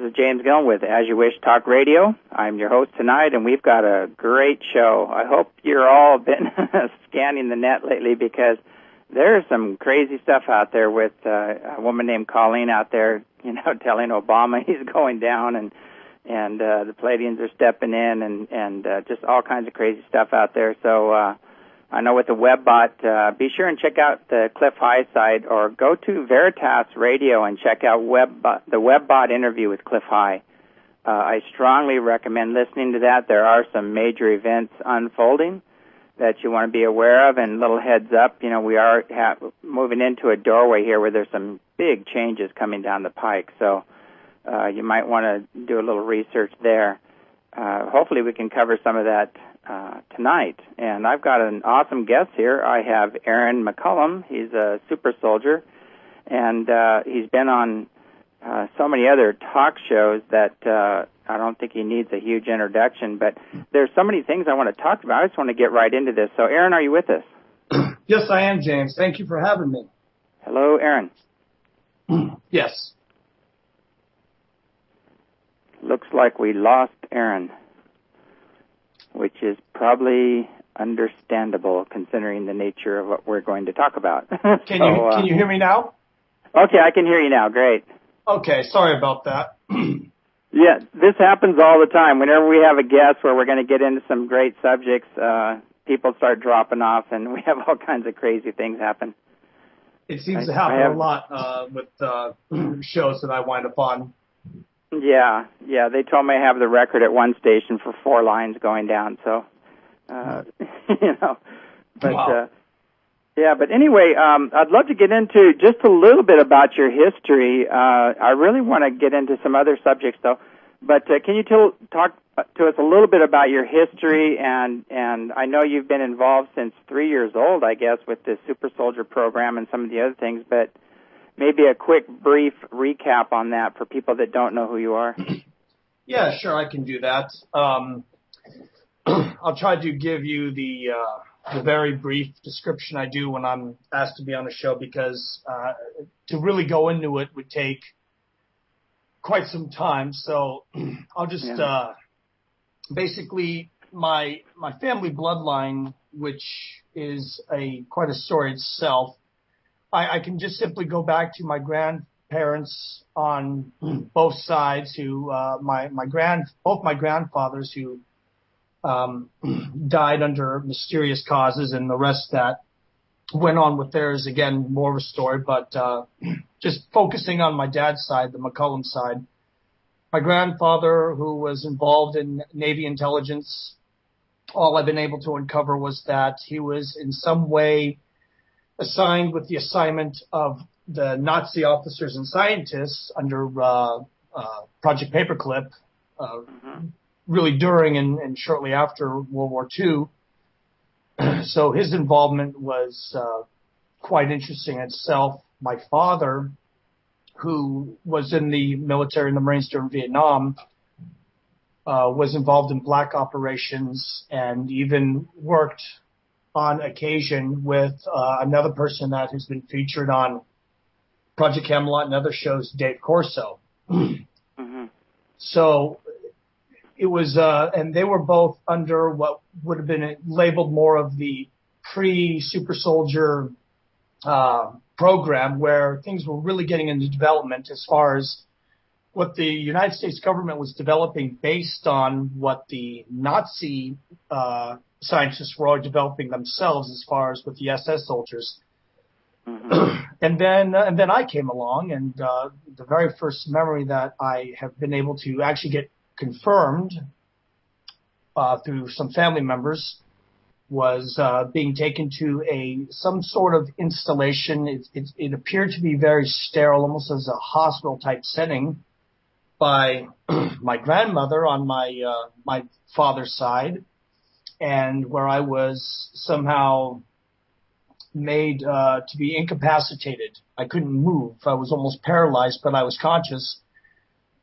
is James Gillen with As You Wish Talk Radio. I'm your host tonight, and we've got a great show. I hope you're all been scanning the net lately, because there's some crazy stuff out there with a woman named Colleen out there, telling Obama he's going down, and the Pleiadians are stepping in, and just all kinds of crazy stuff out there. So I know with the WebBot, be sure and check out the Cliff High site, or go to Veritas Radio and check out the WebBot interview with Cliff High. I strongly recommend listening to that. There are some major events unfolding that you want to be aware of, and little heads up, we are moving into a doorway here where there's some big changes coming down the pike, so you might want to do a little research there. Hopefully we can cover some of that tonight. And I've got an awesome guest here. I have Aaron McCollum. He's a super soldier, and he's been on so many other talk shows that I don't think he needs a huge introduction, but there's so many things I want to talk about. I just want to get right into this. So, Aaron, are you with us? Yes, I am, James. Thank you for having me. Hello, Aaron. Yes. Looks like we lost Aaron, which is probably understandable considering the nature of what we're going to talk about. Can you hear me now? Okay, I can hear you now. Great. Okay, sorry about that. Yeah, this happens all the time. Whenever we have a guest where we're going to get into some great subjects, people start dropping off, and we have all kinds of crazy things happen. It seems to happen a lot with shows that I wind up on. Yeah, they told me I have the record at one station for 4 lines going down, so, but, wow. But anyway, I'd love to get into just a little bit about your history. I really want to get into some other subjects, though, but can you talk to us a little bit about your history, and I know you've been involved since 3 years old, I guess, with the Super Soldier program and some of the other things, but maybe a quick, brief recap on that for people that don't know who you are. Yeah, sure, I can do that. I'll try to give you the very brief description I do when I'm asked to be on a show, because to really go into it would take quite some time. So I'll just basically my family bloodline, which is quite a story itself. I can just simply go back to my grandparents on both sides, who both my grandfathers who died under mysterious causes, and the rest that went on with theirs. Again, more of a story, but just focusing on my dad's side, the McCollum side. My grandfather, who was involved in Navy intelligence, all I've been able to uncover was that he was in some way assigned with the assignment of the Nazi officers and scientists under Project Paperclip, really during and shortly after World War II. So his involvement was quite interesting itself. My father, who was in the military in the Marines during Vietnam, was involved in black operations, and even worked on occasion with another person that has been featured on Project Camelot and other shows, Dave Corso. So it was, and they were both under what would have been labeled more of the pre-Super Soldier program, where things were really getting into development as far as what the United States government was developing based on what the Nazi scientists were all developing themselves, as far as with the SS soldiers. And then I came along, and the very first memory that I have been able to actually get confirmed through some family members was being taken to some sort of installation. It appeared to be very sterile, almost as a hospital type setting, by my grandmother on my father's side, and where I was somehow made to be incapacitated. I couldn't move. I was almost paralyzed, but I was conscious.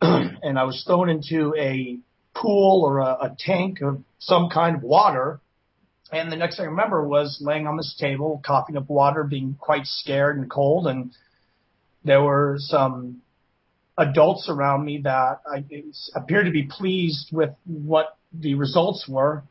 And I was thrown into a pool or a tank of some kind of water. And the next thing I remember was laying on this table, coughing up water, being quite scared and cold. And there were some adults around me that appeared to be pleased with what the results were.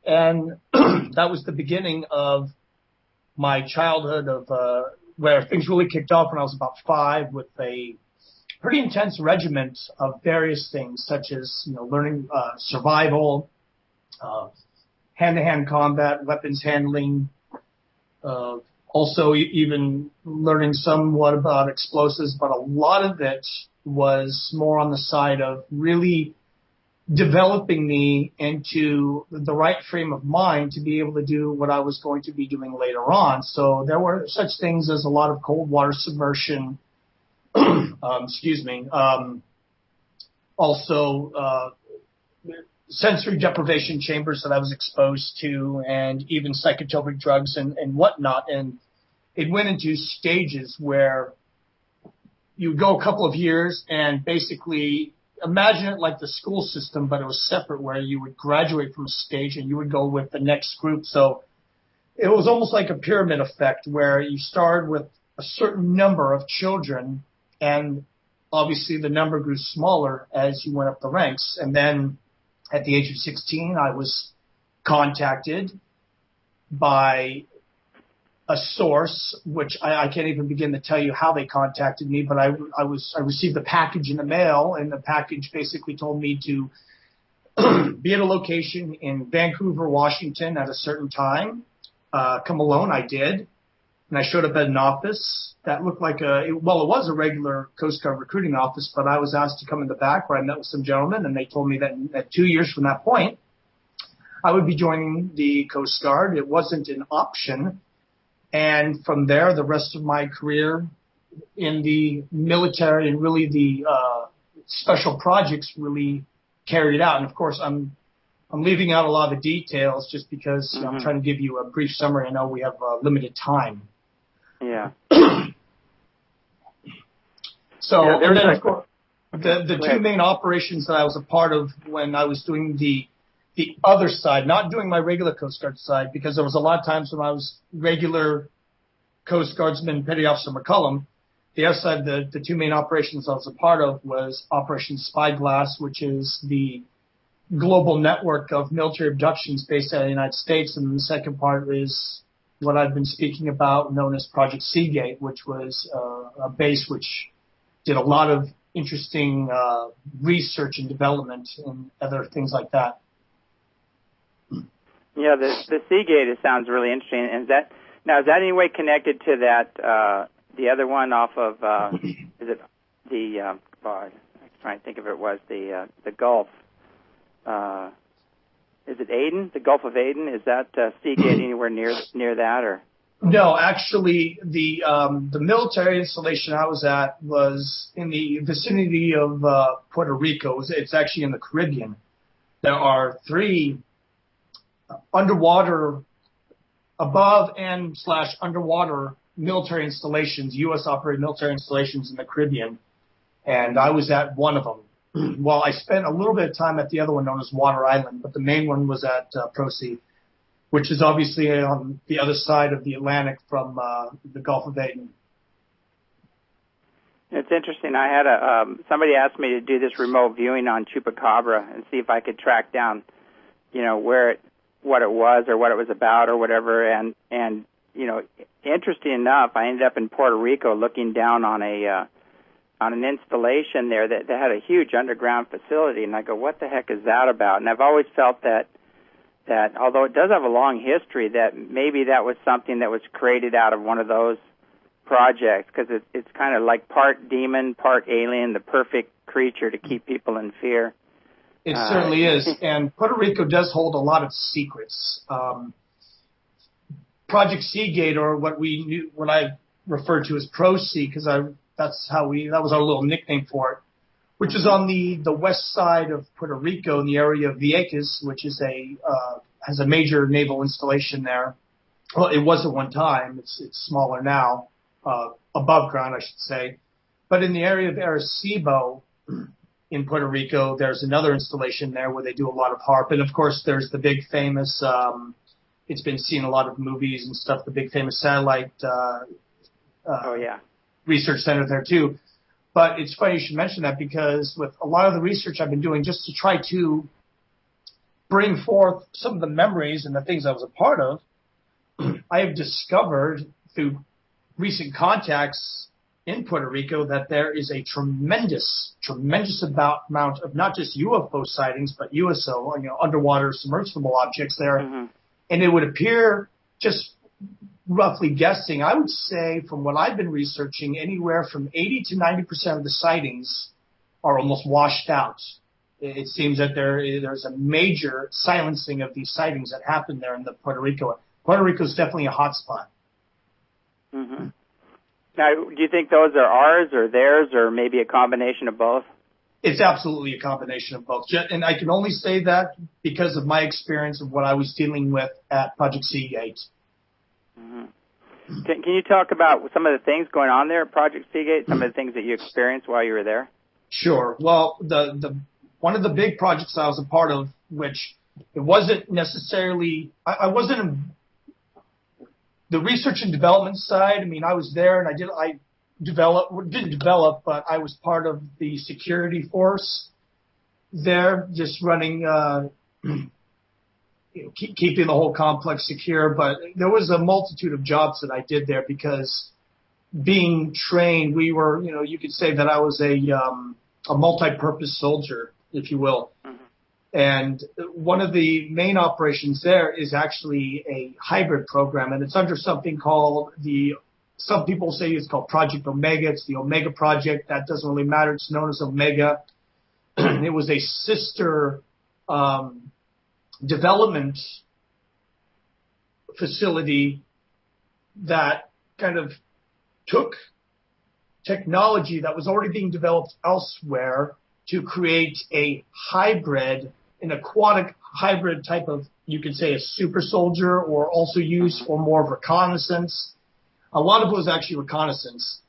And that was the beginning of my childhood where things really kicked off when I was about 5 with a pretty intense regiment of various things, such as, learning survival, hand-to-hand combat, weapons handling, also even learning somewhat about explosives, but a lot of it was more on the side of really developing me into the right frame of mind to be able to do what I was going to be doing later on. So there were such things as a lot of cold water submersion, also sensory deprivation chambers that I was exposed to, and even psychotropic drugs and whatnot. And it went into stages where you would go a couple of years and basically imagine it like the school system, but it was separate, where you would graduate from a stage and you would go with the next group. So it was almost like a pyramid effect where you started with a certain number of children, and obviously the number grew smaller as you went up the ranks. And then at the age of 16, I was contacted by a source, which I can't even begin to tell you how they contacted me, but I received a package in the mail, and the package basically told me to be at a location in Vancouver, Washington at a certain time. Come alone, I did. And I showed up at an office that looked like it was a regular Coast Guard recruiting office, but I was asked to come in the back where I met with some gentlemen, and they told me that 2 years from that point, I would be joining the Coast Guard. It wasn't an option. And from there, the rest of my career in the military and really the special projects really carried out. And of course, I'm leaving out a lot of the details just because I'm trying to give you a brief summary. I know we have limited time. Yeah. So, yeah, and then of course, the two main operations that I was a part of when I was doing the other side, not doing my regular Coast Guard side, because there was a lot of times when I was regular Coast Guardsman Petty Officer McCollum, the other side, the two main operations I was a part of was Operation Spyglass, which is the global network of military abductions based out of the United States. And the second part is what I've been speaking about, known as Project Seagate, which was a base which did a lot of interesting research and development and other things like that. Yeah, the Seagate sounds really interesting. And is that any way connected to that the other one off of is it the I was trying to think if it was the Gulf? Is it Aden? The Gulf of Aden? Is that Seagate anywhere near that, or? No, actually, the military installation I was at was in the vicinity of Puerto Rico. It's actually in the Caribbean. There are 3 underwater, above and / underwater military installations, U.S. operated military installations in the Caribbean, and I was at one of them. Well, I spent a little bit of time at the other one known as Water Island, but the main one was at Procy, which is obviously on the other side of the Atlantic from the Gulf of Aden. It's interesting. I had somebody asked me to do this remote viewing on Chupacabra and see if I could track down, what it was or what it was about or whatever. And interesting enough, I ended up in Puerto Rico looking down on an installation there that had a huge underground facility, and I go, what the heck is that about? And I've always felt that although it does have a long history, that maybe that was something that was created out of one of those projects, because it's kind of like part demon, part alien, the perfect creature to keep people in fear. It certainly is, and Puerto Rico does hold a lot of secrets. Project Seagate, or what I referred to as Pro-C, because that was our little nickname for it, which is on the west side of Puerto Rico in the area of Vieques, which is has a major naval installation there. Well, it was at one time. It's smaller now, above ground, I should say. But in the area of Arecibo in Puerto Rico, there's another installation there where they do a lot of HARP. And, of course, there's the big famous, it's been seen in a lot of movies and stuff, the big famous satellite research center there, too. But it's funny you should mention that, because with a lot of the research I've been doing just to try to bring forth some of the memories and the things I was a part of, I have discovered through recent contacts in Puerto Rico that there is a tremendous amount of not just UFO sightings, but USO, underwater submersible objects there. Mm-hmm. And it would appear, just roughly guessing, I would say from what I've been researching, anywhere from 80 to 90% of the sightings are almost washed out. It seems that there's a major silencing of these sightings that happen there in the Puerto Rico. Puerto Rico is definitely a hot spot. Mm-hmm. Now, do you think those are ours or theirs, or maybe a combination of both? It's absolutely a combination of both. And I can only say that because of my experience of what I was dealing with at Project Seagate. Mm-hmm. Can you talk about some of the things going on there at Project Seagate, some of the things that you experienced while you were there? Sure. Well, the one of the big projects I was a part of, which it wasn't necessarily, I wasn't in the research and development side. I mean, I was there and didn't develop, but I was part of the security force there, just running, keeping the whole complex secure. But there was a multitude of jobs that I did there, because being trained, we were, you could say that I was a multi-purpose soldier, if you will. Mm-hmm. And one of the main operations there is actually a hybrid program, and it's under something called some people say it's called Project Omega. It's the Omega Project. That doesn't really matter. It's known as Omega. It was a sister development facility that kind of took technology that was already being developed elsewhere to create a hybrid, an aquatic hybrid type of, you could say, a super soldier, or also used for more of reconnaissance. A lot of it was actually reconnaissance.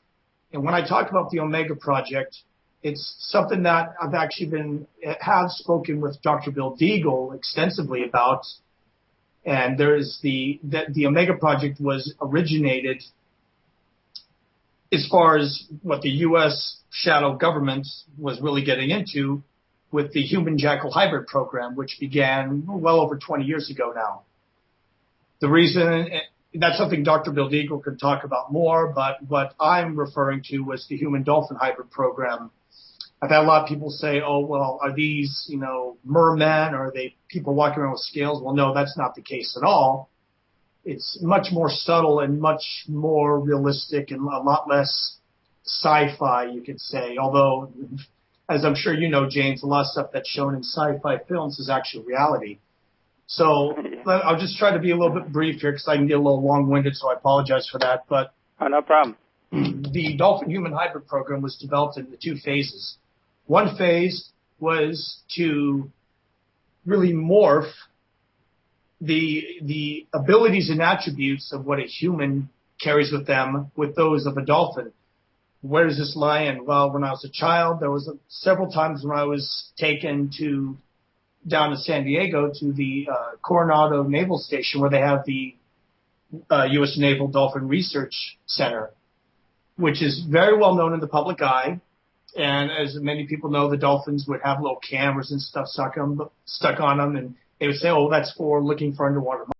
And when I talk about the Omega Project, it's something that I've actually have spoken with Dr. Bill Deagle extensively about. And there's the Omega Project was originated as far as what the U.S. shadow government was really getting into with the Human Jackal Hybrid program, which began well over 20 years ago now. The reason, that's something Dr. Bill Deagle can talk about more, but what I'm referring to was the Human Dolphin Hybrid program. I've had a lot of people say, oh, well, are these, mermen, or are they people walking around with scales? Well, no, that's not the case at all. It's much more subtle and much more realistic and a lot less sci-fi, you could say. Although, as I'm sure you know, James, a lot of stuff that's shown in sci-fi films is actually reality. So I'll just try to be a little bit brief here, because I can get a little long-winded, so I apologize for that. But no problem. The Dolphin Human Hybrid program was developed into 2 phases. One phase was to really morph the abilities and attributes of what a human carries with them with those of a dolphin. Where does this lie in? Well, when I was a child, there was several times when I was taken down to San Diego to the Coronado Naval Station, where they have the U.S. Naval Dolphin Research Center, which is very well known in the public eye. And as many people know, the dolphins would have little cameras and stuff stuck on them, and they would say, oh, that's for looking for underwater